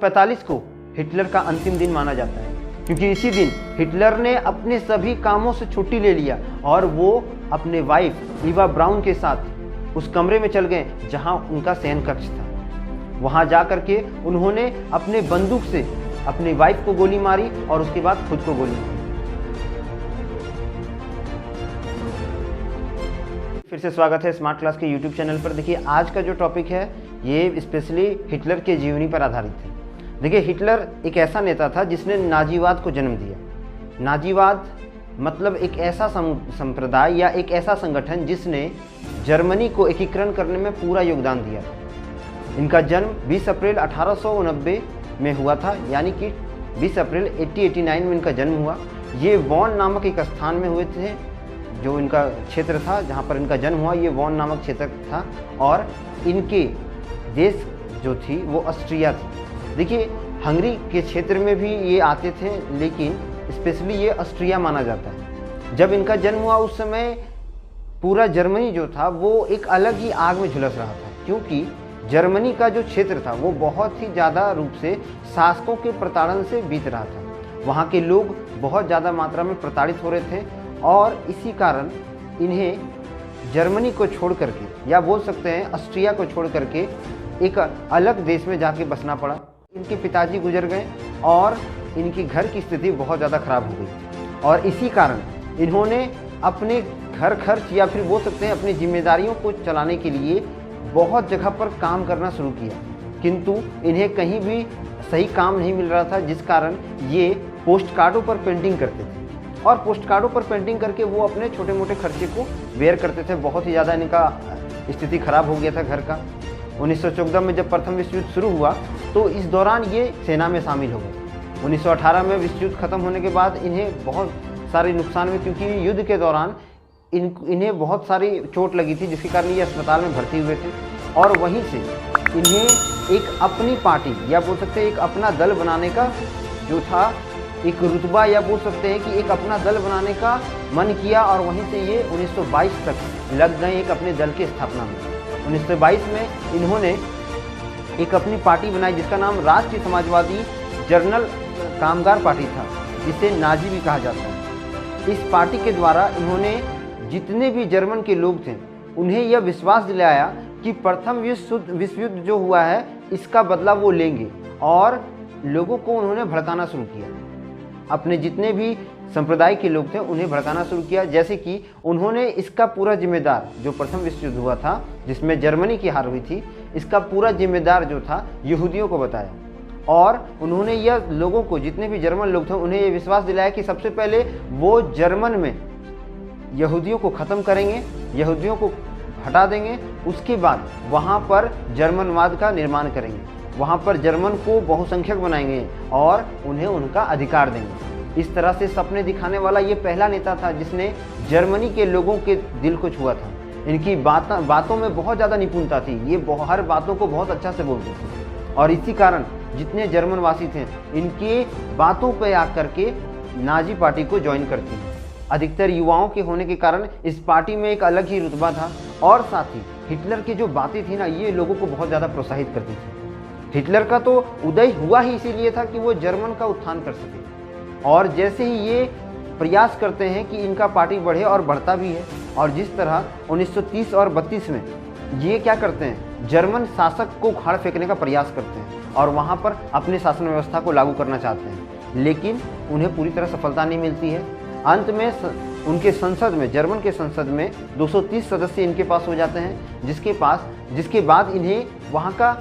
1945 को हिटलर का अंतिम दिन माना जाता है, क्योंकि इसी दिन हिटलर ने अपने सभी कामों से छुट्टी ले लिया और वो अपने वाइफ ईवा ब्राउन के साथ उस कमरे में चल गए जहां उनका शयन कक्ष था। वहां जा करके उन्होंने अपने बंदूक से अपनी वाइफ को गोली मारी और उसके बाद खुद को गोली मारी। फिर से स्वागत है स्मार्ट क्लास के यूट्यूब चैनल पर। देखिए, आज का जो टॉपिक है ये स्पेशली हिटलर के जीवनी पर आधारित है। देखिए, हिटलर एक ऐसा नेता था जिसने नाजीवाद को जन्म दिया। नाजीवाद मतलब एक ऐसा संप्रदाय या एक ऐसा संगठन जिसने जर्मनी को एकीकरण करने में पूरा योगदान दिया। इनका जन्म 20 अप्रैल 1890 में हुआ था, यानी कि 20 अप्रैल 1889 में इनका जन्म हुआ। ये वॉन नामक एक स्थान में हुए थे, जो इनका क्षेत्र था जहाँ पर इनका जन्म हुआ, ये वॉन नामक क्षेत्र था। और इनके देश जो थी वो ऑस्ट्रिया थी। देखिए, हंगरी के क्षेत्र में भी ये आते थे, लेकिन स्पेशली ये ऑस्ट्रिया माना जाता है। जब इनका जन्म हुआ उस समय पूरा जर्मनी जो था वो एक अलग ही आग में झुलस रहा था, क्योंकि जर्मनी का जो क्षेत्र था वो बहुत ही ज़्यादा रूप से शासकों के प्रताड़न से बीत रहा था। वहाँ के लोग बहुत ज़्यादा मात्रा में प्रताड़ित हो रहे थे और इसी कारण इन्हें जर्मनी को छोड़ करके, या बोल सकते हैं ऑस्ट्रिया को छोड़ करके, एक अलग देश में जाके बसना पड़ा। इनके पिताजी गुजर गए और इनकी घर की स्थिति बहुत ज़्यादा खराब हो गई और इसी कारण इन्होंने अपने घर खर्च या फिर बोल सकते हैं अपनी जिम्मेदारियों को चलाने के लिए बहुत जगह पर काम करना शुरू किया, किंतु इन्हें कहीं भी सही काम नहीं मिल रहा था, जिस कारण ये पोस्ट कार्डों पर पेंटिंग करते थे और पोस्ट कार्डों पर पेंटिंग करके वो अपने छोटे मोटे खर्चे को बेयर करते थे। बहुत ही ज़्यादा इनका स्थिति खराब हो गया था घर का। 1914 में जब प्रथम विश्व युद्ध शुरू हुआ तो इस दौरान ये सेना में शामिल हो गए। 1918 में विश्व युद्ध खत्म होने के बाद इन्हें बहुत सारे नुकसान हुए, क्योंकि युद्ध के दौरान इन्हें बहुत सारी चोट लगी थी, जिसके कारण ये अस्पताल में भर्ती हुए थे। और वहीं से इन्हें एक अपनी पार्टी या बोल सकते हैं एक अपना दल बनाने का जो था एक रुतबा, या बोल सकते हैं कि एक अपना दल बनाने का मन किया और वहीं से ये 1922 तक लग गए एक अपने दल की स्थापना में। 1922 में इन्होंने एक अपनी पार्टी बनाई जिसका नाम राष्ट्रीय समाजवादी जर्नल कामगार पार्टी था, जिसे नाजी भी कहा जाता है। इस पार्टी के द्वारा इन्होंने जितने भी जर्मन के लोग थे उन्हें यह विश्वास दिलाया कि प्रथम विश्व युद्ध जो हुआ है इसका बदला वो लेंगे, और लोगों को उन्होंने भड़काना शुरू किया। अपने जितने भी संप्रदाय के लोग थे उन्हें भड़काना शुरू किया, जैसे कि उन्होंने इसका पूरा जिम्मेदार, जो प्रथम विश्व युद्ध हुआ था जिसमें जर्मनी की हार हुई थी, इसका पूरा जिम्मेदार जो था यहूदियों को बताया। और उन्होंने यह लोगों को, जितने भी जर्मन लोग थे, उन्हें यह विश्वास दिलाया कि सबसे पहले वो जर्मन में यहूदियों को ख़त्म करेंगे, यहूदियों को हटा देंगे, उसके बाद वहाँ पर जर्मनवाद का निर्माण करेंगे, वहाँ पर जर्मन को बहुसंख्यक बनाएंगे और उन्हें उनका अधिकार देंगे। इस तरह से सपने दिखाने वाला ये पहला नेता था जिसने जर्मनी के लोगों के दिल को छुआ था। इनकी बातों में बहुत ज़्यादा निपुणता थी, ये हर बातों को बहुत अच्छा से बोलते थे और इसी कारण जितने जर्मनवासी थे इनकी बातों पर आकर के नाजी पार्टी को ज्वाइन करती हैं। अधिकतर युवाओं के होने के कारण इस पार्टी में एक अलग ही रुतबा था और साथ ही हिटलर की जो बातें थी ना, ये लोगों को बहुत ज़्यादा प्रोत्साहित करती थी। हिटलर का तो उदय हुआ ही इसीलिए था कि वो जर्मन का उत्थान कर सके, और जैसे ही ये प्रयास करते हैं कि इनका पार्टी बढ़े और बढ़ता भी है। और जिस तरह 1930 और 32 में ये क्या करते हैं, जर्मन शासक को उखाड़ फेंकने का प्रयास करते हैं और वहाँ पर अपने शासन व्यवस्था को लागू करना चाहते हैं, लेकिन उन्हें पूरी तरह सफलता नहीं मिलती है। अंत में उनके संसद में, जर्मन के संसद में 230 सदस्य इनके पास हो जाते हैं, जिसके बाद इन्हें वहाँ का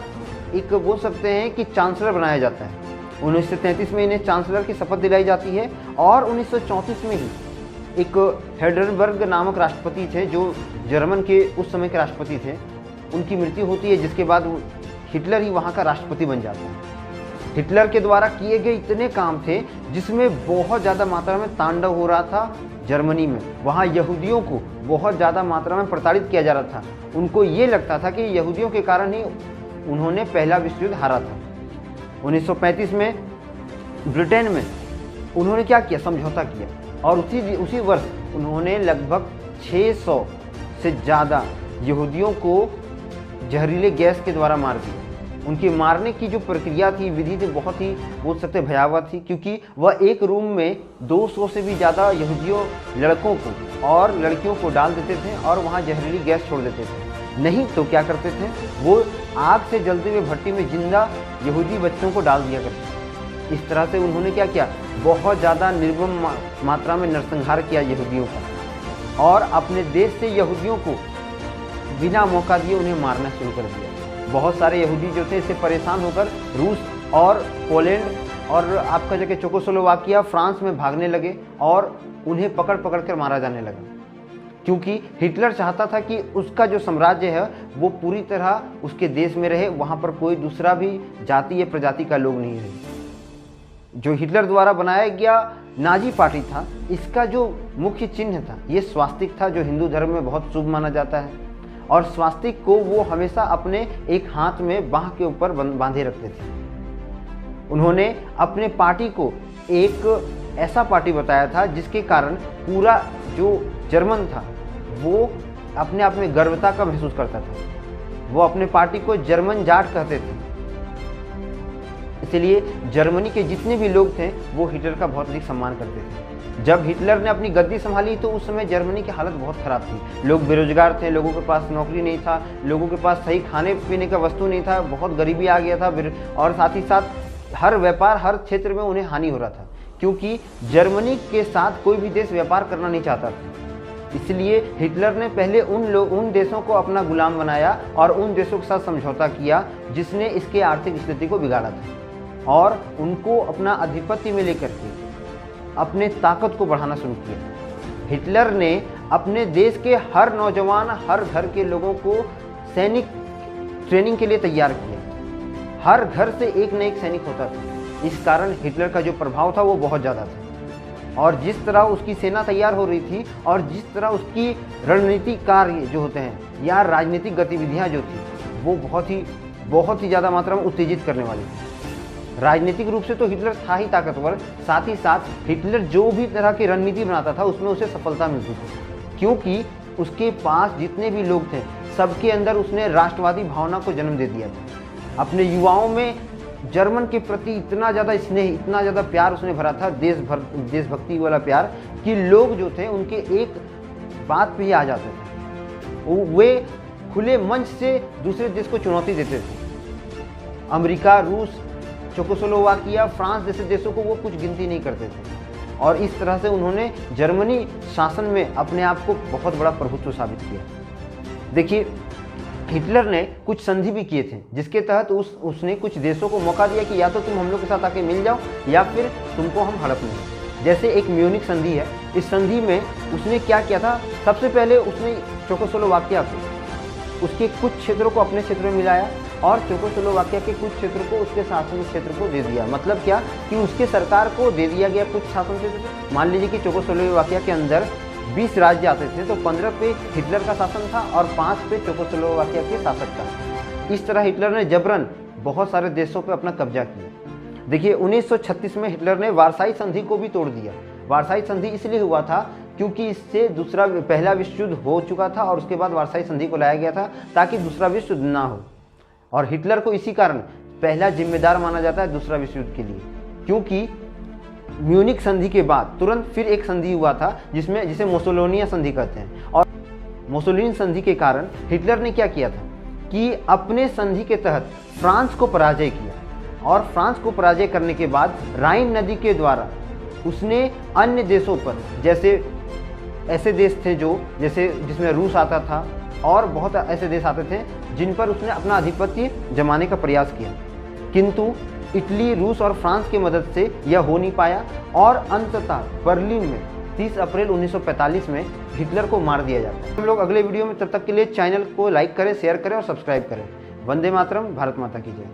एक बोल सकते हैं कि चांसलर बनाया जाता है। 1933 में इन्हें चांसलर की शपथ दिलाई जाती है और 1934 में ही एक हेडनबर्ग नामक राष्ट्रपति थे जो जर्मन के उस समय के राष्ट्रपति थे, उनकी मृत्यु होती है, जिसके बाद हिटलर ही वहाँ का राष्ट्रपति बन जाता है। हिटलर के द्वारा किए गए इतने काम थे जिसमें बहुत ज़्यादा मात्रा में तांडव हो रहा था जर्मनी में। वहाँ यहूदियों को बहुत ज़्यादा मात्रा में प्रताड़ित किया जा रहा था। उनको ये लगता था कि यहूदियों के कारण ही उन्होंने पहला विश्व युद्ध हारा था। 1935 में ब्रिटेन में उन्होंने क्या किया, समझौता किया और उसी वर्ष उन्होंने लगभग 600 से ज़्यादा यहूदियों को जहरीले गैस के द्वारा मार दिया। उनके मारने की जो प्रक्रिया थी, विधि थी, बहुत ही बोल सकते भयावह थी, क्योंकि वह एक रूम में 200 से भी ज़्यादा यहूदियों लड़कों को और लड़कियों को डाल देते थे और वहाँ जहरीली गैस छोड़ देते थे। नहीं तो क्या करते थे, वो आग से जलते हुए भट्टी में जिंदा यहूदी बच्चों को डाल दिया करते थे। इस तरह से उन्होंने क्या किया, बहुत ज़्यादा निर्मम मात्रा में नरसंहार किया यहूदियों का, और अपने देश से यहूदियों को बिना मौका दिए उन्हें मारना शुरू कर दिया। बहुत सारे यहूदी जो थे इससे परेशान होकर रूस और पोलैंड और आपका जगह चेकोस्लोवाकिया, फ्रांस में भागने लगे और उन्हें पकड़ पकड़ कर मारा जाने लगा, क्योंकि हिटलर चाहता था कि उसका जो साम्राज्य है वो पूरी तरह उसके देश में रहे, वहाँ पर कोई दूसरा भी जाति या प्रजाति का लोग नहीं रहे। जो हिटलर द्वारा बनाया गया नाजी पार्टी था, इसका जो मुख्य चिन्ह था ये स्वास्तिक था, जो हिंदू धर्म में बहुत शुभ माना जाता है, और स्वास्तिक को वो हमेशा अपने एक हाथ में बाह के ऊपर बांधे रखते थे। उन्होंने अपने पार्टी को एक ऐसा पार्टी बताया था जिसके कारण पूरा जो जर्मन था वो अपने आप में गर्वता का महसूस करता था। वो अपने पार्टी को जर्मन जाट कहते थे। इसलिए जर्मनी के जितने भी लोग थे वो हिटलर का बहुत अधिक सम्मान करते थे। जब हिटलर ने अपनी गद्दी संभाली तो उस समय जर्मनी की हालत बहुत ख़राब थी। लोग बेरोजगार थे, लोगों के पास नौकरी नहीं था, लोगों के पास सही खाने पीने का वस्तु नहीं था, बहुत गरीबी आ गया था, और साथ ही साथ हर व्यापार, हर क्षेत्र में उन्हें हानि हो रहा था, क्योंकि जर्मनी के साथ कोई भी देश व्यापार करना नहीं चाहता था। इसलिए हिटलर ने पहले उन देशों को अपना गुलाम बनाया और उन देशों के साथ समझौता किया जिसने इसके आर्थिक स्थिति को बिगाड़ा था, और उनको अपना आधिपत्य में लेकर के अपने ताकत को बढ़ाना शुरू किया। हिटलर ने अपने देश के हर नौजवान, हर घर के लोगों को सैनिक ट्रेनिंग के लिए तैयार किया। हर घर से एक न एक सैनिक होता था। इस कारण हिटलर का जो प्रभाव था वो बहुत ज़्यादा था, और जिस तरह उसकी सेना तैयार हो रही थी और जिस तरह उसकी रणनीतिक कार्य जो होते हैं या राजनीतिक गतिविधियाँ जो थी वो बहुत ही ज़्यादा मात्रा में उत्तेजित करने वाली थी। राजनीतिक रूप से तो हिटलर था ही ताकतवर, साथ ही साथ हिटलर जो भी तरह की रणनीति बनाता था उसमें उसे सफलता मिलती थी, क्योंकि उसके पास जितने भी लोग थे सबके अंदर उसने राष्ट्रवादी भावना को जन्म दे दिया था। अपने युवाओं में जर्मन के प्रति इतना ज़्यादा स्नेह, इतना ज़्यादा प्यार उसने भरा था, देशभक्ति वाला प्यार, कि लोग जो थे उनके एक बात पे ही आ जाते थे। वे खुले मंच से दूसरे देश को चुनौती देते थे। अमेरिका, रूस, चेकोस्लोवाकिया, फ्रांस जैसे देशों को वो कुछ गिनती नहीं करते थे, और इस तरह से उन्होंने जर्मनी शासन में अपने आप को बहुत बड़ा प्रभुत्व साबित किया। देखिए, हिटलर ने कुछ संधि भी किए थे जिसके तहत उसने कुछ देशों को मौका दिया कि या तो तुम हम लोग के साथ आके मिल जाओ या फिर तुमको हम हड़प लेंगे। जैसे एक म्यूनिक संधि है, इस संधि में उसने क्या किया था, सबसे पहले उसने चेकोस्लोवाकिया को, उसके कुछ क्षेत्रों को अपने क्षेत्र में मिलाया और चेकोस्लोवाकिया के कुछ क्षेत्र को उसके शासन क्षेत्र को दे दिया। मतलब क्या कि उसके सरकार को दे दिया गया कुछ शासन क्षेत्र। मान लीजिए कि चेकोस्लोवाकिया के अंदर 20 राज्य आते थे, तो 15 पे हिटलर का शासन था और 5 पे चेकोस्लोवाकिया के शासक का। इस तरह हिटलर ने जबरन बहुत सारे देशों पर अपना कब्जा किया। देखिए, 1936 में हिटलर ने वारसाई संधि को भी तोड़ दिया। वारसाई संधि इसलिए हुआ था क्योंकि इससे पहला विश्व युद्ध हो चुका था और उसके बाद वारसाई संधि को लाया गया था ताकि दूसरा विश्व युद्ध ना हो, और हिटलर को इसी कारण पहला जिम्मेदार माना जाता है दूसरा विश्व युद्ध के लिए, क्योंकि म्यूनिक संधि के बाद तुरंत फिर एक संधि हुआ था जिसे मुसोलिनी संधि कहते हैं। और मुसोलिनी संधि के कारण हिटलर ने क्या किया था कि अपने संधि के तहत फ्रांस को पराजय किया, और फ्रांस को पराजय करने के बाद राइन नदी के द्वारा उसने अन्य देशों पर, जैसे ऐसे देश थे जिसमें रूस आता था और बहुत ऐसे देश आते थे जिन पर उसने अपना आधिपत्य जमाने का प्रयास किया, किंतु इटली, रूस और फ्रांस की मदद से यह हो नहीं पाया, और अंततः बर्लिन में 30 अप्रैल 1945 में हिटलर को मार दिया जाता है। हम लोग अगले वीडियो में, तब तक के लिए चैनल को लाइक करें, शेयर करें और सब्सक्राइब करें। वंदे मातरम, भारत माता की जय।